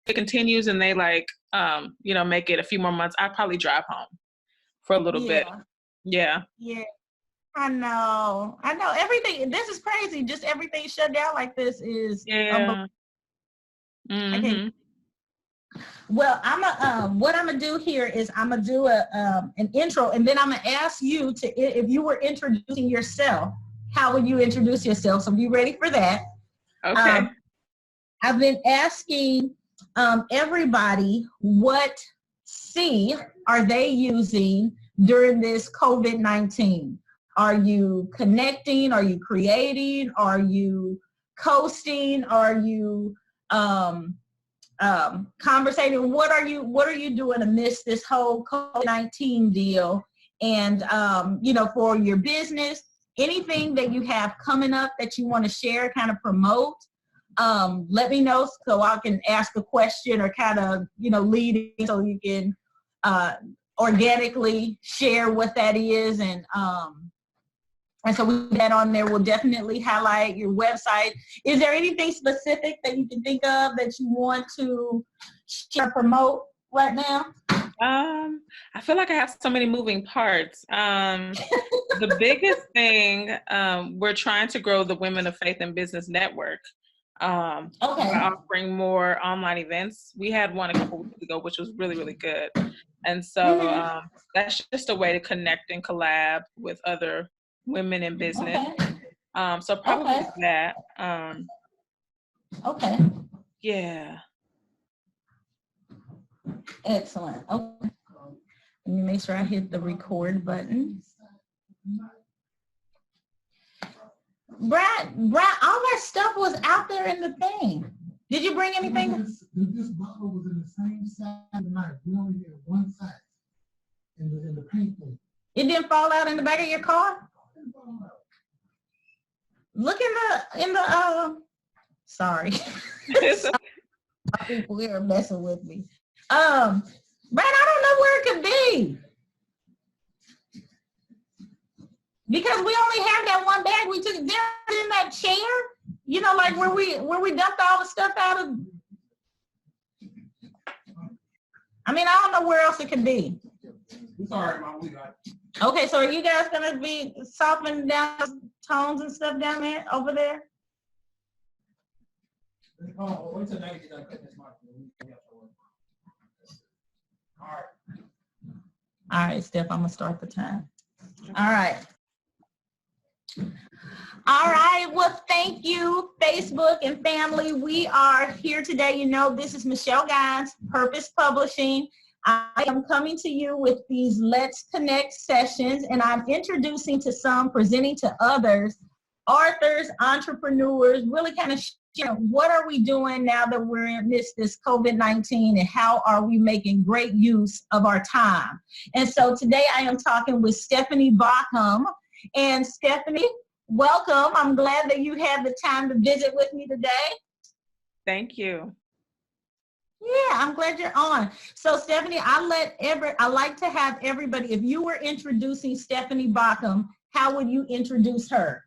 it continues and they like, you know, make it a few more months, I'd probably drive home for a little bit. Yeah. Yeah. I know. Everything. This is crazy. Just everything shut down like this is unbelievable. I can't. Well, what I'm gonna do here is I'm gonna do an intro, and then I'm gonna ask you to, if you were introducing yourself, how would you introduce yourself? So be ready for that. Okay. I've been asking everybody what C are they using during this COVID-19? Are you connecting? Are you creating? Are you coasting? Are you conversating? What are you doing amidst this whole COVID-19 deal? And you know, for your business, anything that you have coming up that you want to share, kind of promote, let me know so I can ask a question or kind of, you know, lead it so you can organically share what that is. And so with that on there, we'll definitely highlight your website. Is there anything specific that you can think of that you want to share, promote right now? I feel like I have so many moving parts. The biggest thing, we're trying to grow the Women of Faith and Business Network. We're offering more online events. We had one a couple weeks ago, which was really, really good. And so that's just a way to connect and collab with other women in business. So probably that. Yeah. Excellent. Okay. Let me make sure I hit the record button. Brad, all that stuff was out there in the thing. Did you bring anything? This bottle was in the same size tonight. We only had one size in the paint thing. It didn't fall out in the back of your car? Look in the sorry. People here are messing with me. Brad, I don't know where it could be. Because we only have that one bag. We took it there in that chair, you know, like where we dumped all the stuff out of. I mean, I don't know where else it could be. Sorry, Mom, we got it. Okay, so are you guys gonna be softening down tones and stuff down there, over there? Oh, wait till Nate gets done cutting this mic. All right, Steph, I'm gonna start the time. All right. All right, well, thank you, Facebook and family. We are here today. You know, this is Michelle Guines, Purpose Publishing. I am coming to you with these Let's Connect sessions, and I'm introducing to some, presenting to others, authors, entrepreneurs, really kind of sharing what are we doing now that we're in this COVID-19, and how are we making great use of our time. And so today I am talking with Stephanie Bauchum. And Stephanie, welcome. I'm glad that you had the time to visit with me today. Thank you. Yeah, I'm glad you're on. So Stephanie, I like to have everybody, if you were introducing Stephanie Bauchum, how would you introduce her?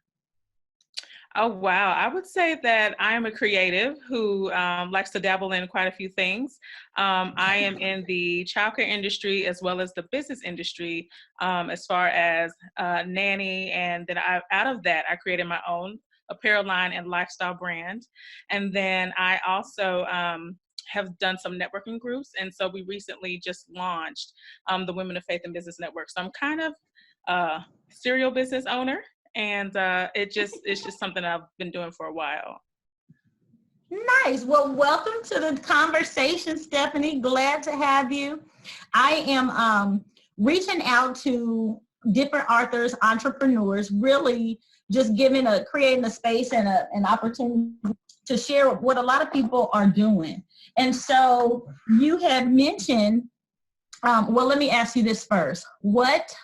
Oh, wow. I would say that I am a creative who likes to dabble in quite a few things. I am in the childcare industry as well as the business industry as far as nanny. And then out of that, I created my own apparel line and lifestyle brand. And then I also have done some networking groups. And so we recently just launched the Women of Faith and Business Network. So I'm kind of a serial business owner. And it's just something I've been doing for a while. Nice. Well, welcome to the conversation, Stephanie. Glad to have you. I am reaching out to different authors, entrepreneurs, really just creating a space and an opportunity to share what a lot of people are doing. And so you had mentioned, well, let me ask you this first. What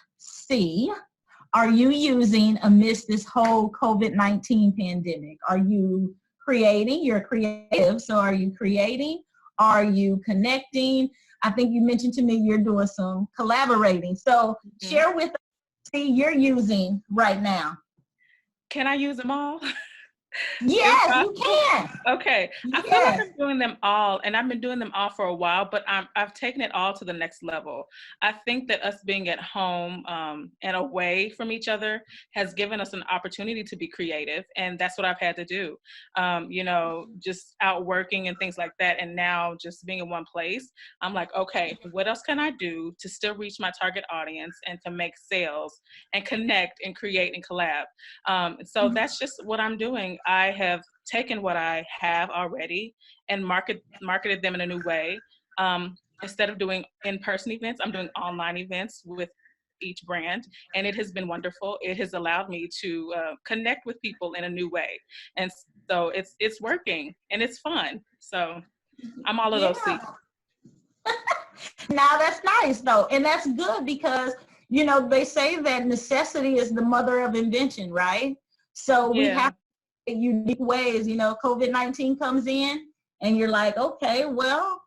are you using amidst this whole COVID-19 pandemic? Are you creating? You're creative, so are you creating? Are you connecting? I think you mentioned to me you're doing some collaborating. So share with us what you're using right now. Can I use them all? If Yes, you possible. can. Okay. I feel like Yes. I'm doing them all, and I've been doing them all for a while, but I've taken it all to the next level. I think that us being at home and away from each other has given us an opportunity to be creative, and that's what I've had to do. Just out working and things like that, and now just being in one place, I'm like, okay, what else can I do to still reach my target audience and to make sales and connect and create and collab? So that's just what I'm doing. I have taken what I have already and marketed them in a new way. Instead of doing in-person events, I'm doing online events with each brand, and it has been wonderful. It has allowed me to connect with people in a new way, and so it's working and it's fun. So I'm all of those Yeah. things. Now that's nice though. And that's good because, they say that necessity is the mother of invention, right? So we Yeah. have unique ways, COVID-19 comes in and you're like, okay, well,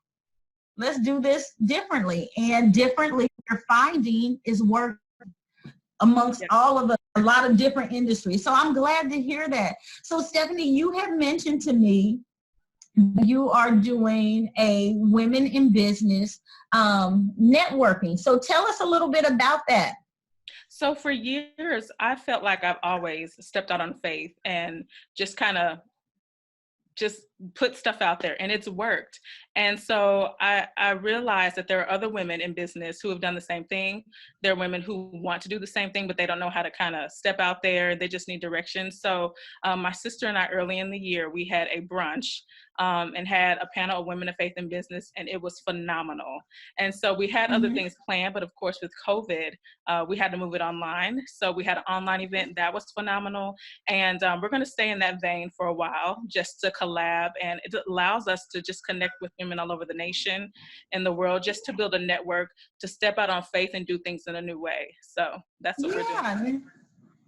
let's do this differently. And differently you're finding is work amongst Yeah. all of a lot of different industries. So I'm glad to hear that. So Stephanie, you have mentioned to me you are doing a women in business networking. So tell us a little bit about that. So for years, I felt like I've always stepped out on faith and just kind of just put stuff out there, and it's worked. And so I realized that there are other women in business who have done the same thing. There are women who want to do the same thing, but they don't know how to kind of step out there. They just need direction. So my sister and I, early in the year, we had a brunch and had a panel of women of faith in business, and it was phenomenal. And so we had other Mhm. things planned, but of course with COVID, we had to move it online. So we had an online event that was phenomenal. And we're going to stay in that vein for a while just to collab. And it allows us to just connect with women all over the nation and the world, just to build a network, to step out on faith and do things in a new way. So that's what we're doing. Yeah.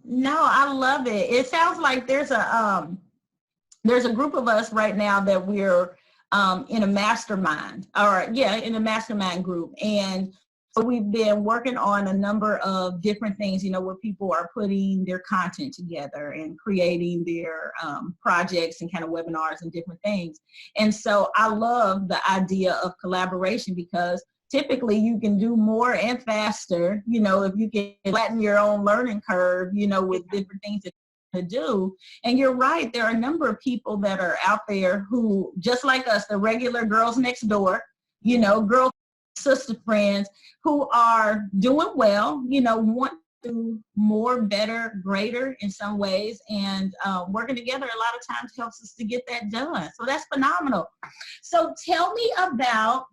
No, I love it. It sounds like there's a group of us right now that we're in a mastermind, or yeah, in a mastermind group. And so we've been working on a number of different things, where people are putting their content together and creating their projects and kind of webinars and different things. And so I love the idea of collaboration because typically you can do more and faster, if you can flatten your own learning curve, with different things that to do. And you're right, there are a number of people that are out there who, just like us, the regular girls next door, girl sister friends who are doing well, want to do more, better, greater in some ways. And working together a lot of times helps us to get that done. So that's phenomenal. So tell me about,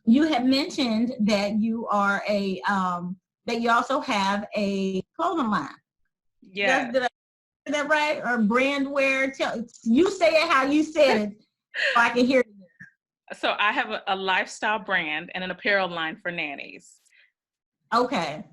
you had mentioned that you are that you also have a clothing line. Yeah. Did I say that right? Or brand wear? You say it how you said it so I can hear it. So I have a lifestyle brand and an apparel line for nannies. Okay.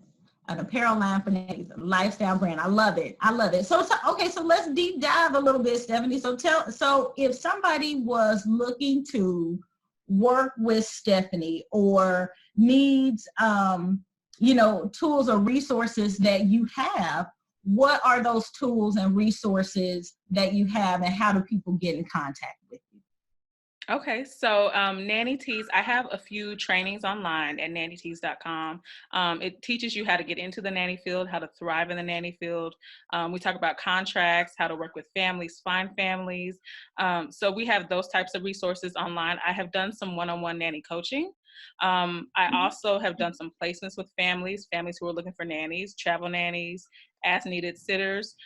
An apparel line for nannies, a lifestyle brand. I love it. I love it. So okay, so let's deep dive a little bit, Stephanie. So if somebody was looking to work with Stephanie or needs tools or resources that you have, what are those tools and resources that you have, and how do people get in contact with you? Okay, so Nanny Tees, I have a few trainings online at nannytees.com. It teaches you how to get into the nanny field, how to thrive in the nanny field. We talk about contracts, how to work with families, find families. So we have those types of resources online. I have done some one-on-one nanny coaching. I also have done some placements with families who are looking for nannies, travel nannies, as needed sitters.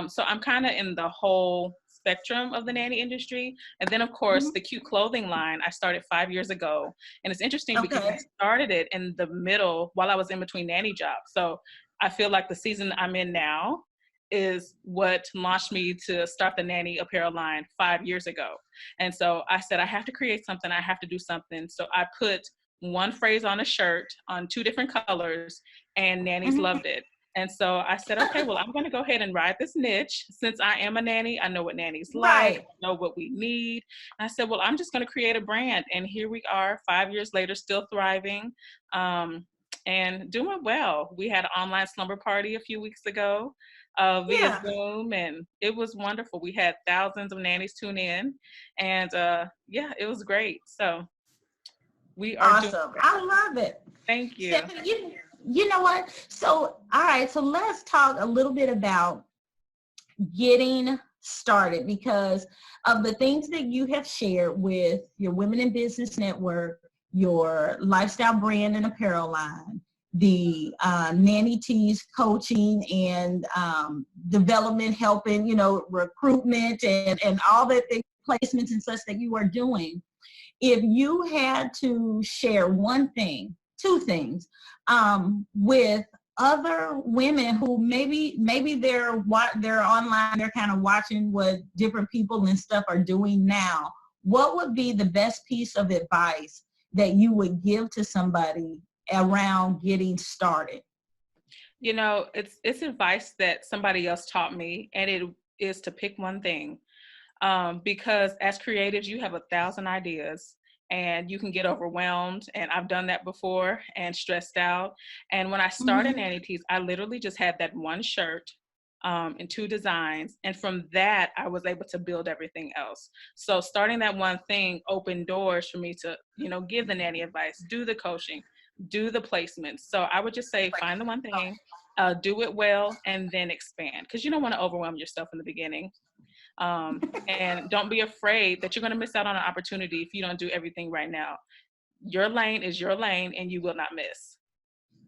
So I'm kind of in the whole spectrum of the nanny industry. And then, of course, Mhm. the cute clothing line I started 5 years ago. And it's interesting because I Okay. started it in the middle while I was in between nanny jobs. So I feel like the season I'm in now is what launched me to start the nanny apparel line 5 years ago. And so I said, I have to create something. I have to do something. So I put one phrase on a shirt on two different colors, and nannies Mhm. loved it. And so I said, okay, well, I'm going to go ahead and ride this niche. Since I am a nanny, I know what nannies like, Right. I know what we need. And I said, well, I'm just going to create a brand. And here we are 5 years later, still thriving and doing well. We had an online slumber party a few weeks ago. via Yeah. Zoom, and it was wonderful. We had thousands of nannies tune in, and yeah, it was great. So we are doing Awesome. great. I love it. Thank you. Stephanie, you know what? So, all right, so let's talk a little bit about getting started, because of the things that you have shared with your Women in Business Network, your lifestyle brand and apparel line, the Nanny Tees coaching and development, helping, recruitment and all the placements and such that you are doing. If you had to share one thing, two things, with other women who maybe they're online, they're kind of watching what different people and stuff are doing now, what would be the best piece of advice that you would give to somebody around getting started? It's advice that somebody else taught me, and it is to pick one thing. Because as creatives, you have 1,000 ideas and you can get overwhelmed. And I've done that before and stressed out. And when I started Nanny Tees, I literally just had that one shirt and 2 designs. And from that, I was able to build everything else. So starting that one thing opened doors for me to, give the nanny advice, do the coaching, do the placements. So I would just say, find the one thing, do it well, and then expand. Because you don't want to overwhelm yourself in the beginning. And don't be afraid that you're going to miss out on an opportunity if you don't do everything right now. Your lane is your lane, and you will not miss.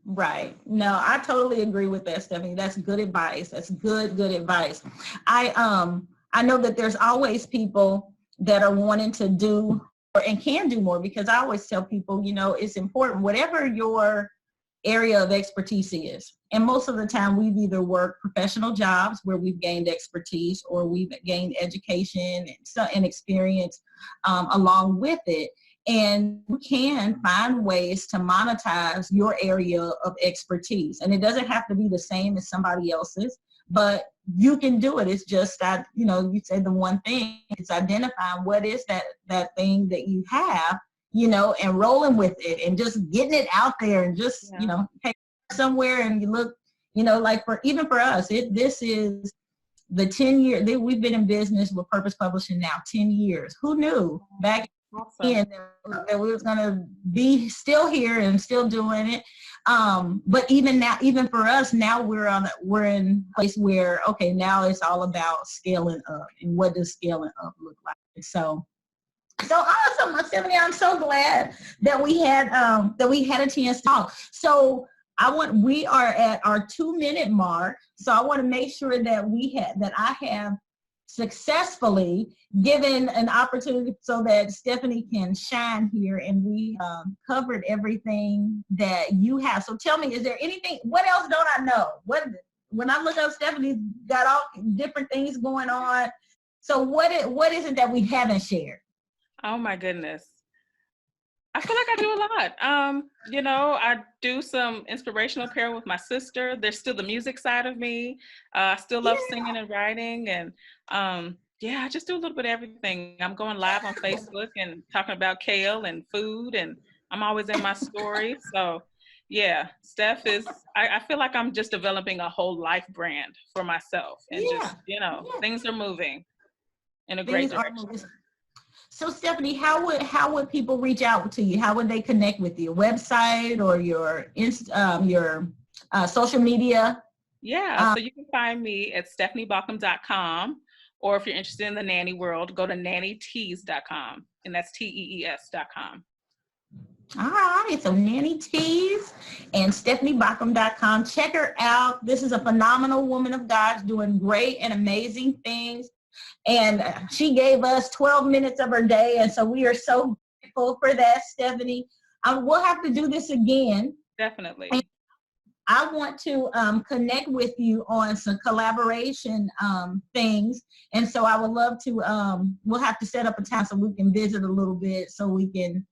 Right. No, I totally agree with that, Stephanie. That's good advice. That's good advice. I know that there's always people that are wanting to do and can do more, because I always tell people, it's important, whatever your area of expertise is. And most of the time we've either worked professional jobs where we've gained expertise, or we've gained education and experience along with it. And you can find ways to monetize your area of expertise. And it doesn't have to be the same as somebody else's, but you can do it. It's just that, you say the one thing, it's identifying what is that thing that you have, and rolling with it and just getting it out there and just, take somewhere and you look, like even for us, this is the 10-year, we've been in business with Purpose Publishing now 10 years. Who knew back then that we was going to be still here and still doing it? But even now, even for us now, we're in a place where, okay, now it's all about scaling up, and what does scaling up look like? So awesome, Stephanie. I'm so glad that we had a chance to talk. So we are at our 2-minute mark. So I want to make sure that I have successfully given an opportunity so that Stephanie can shine here, and we covered everything that you have. So tell me, is there anything, what else don't I know? When I look up, Stephanie's got all different things going on. So what is it that we haven't shared? Oh my goodness. I feel like I do a lot. I do some inspirational apparel with my sister. There's still the music side of me. I still love singing and writing. And I just do a little bit of everything. I'm going live on Facebook and talking about kale and food, and I'm always in my story. So yeah, Steph I feel like I'm just developing a whole life brand for myself. And things are moving in a great direction. So Stephanie, how would people reach out to you? How would they connect with you? Website or your social media? Yeah, so you can find me at stephaniebauchum.com, or if you're interested in the nanny world, go to nannytees.com, and that's TEES.com. All right, so Nanny Tees and stephaniebauchum.com. Check her out. This is a phenomenal woman of God doing great and amazing things. And she gave us 12 minutes of her day. And so we are so grateful for that, Stephanie. We'll have to do this again. Definitely. And I want to connect with you on some collaboration things. And so I would love to, we'll have to set up a time so we can visit a little bit, so we can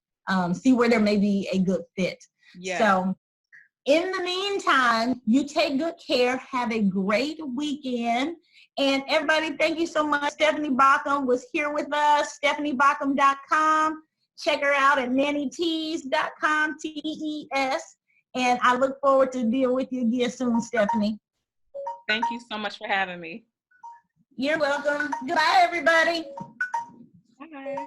see where there may be a good fit. Yeah. So in the meantime, you take good care. Have a great weekend. And everybody, thank you so much. Stephanie Bauchum was here with us, stephaniebauchum.com. Check her out at nannytees.com, TEES. And I look forward to being with you again soon, Stephanie. Thank you so much for having me. You're welcome. Goodbye, everybody. Bye.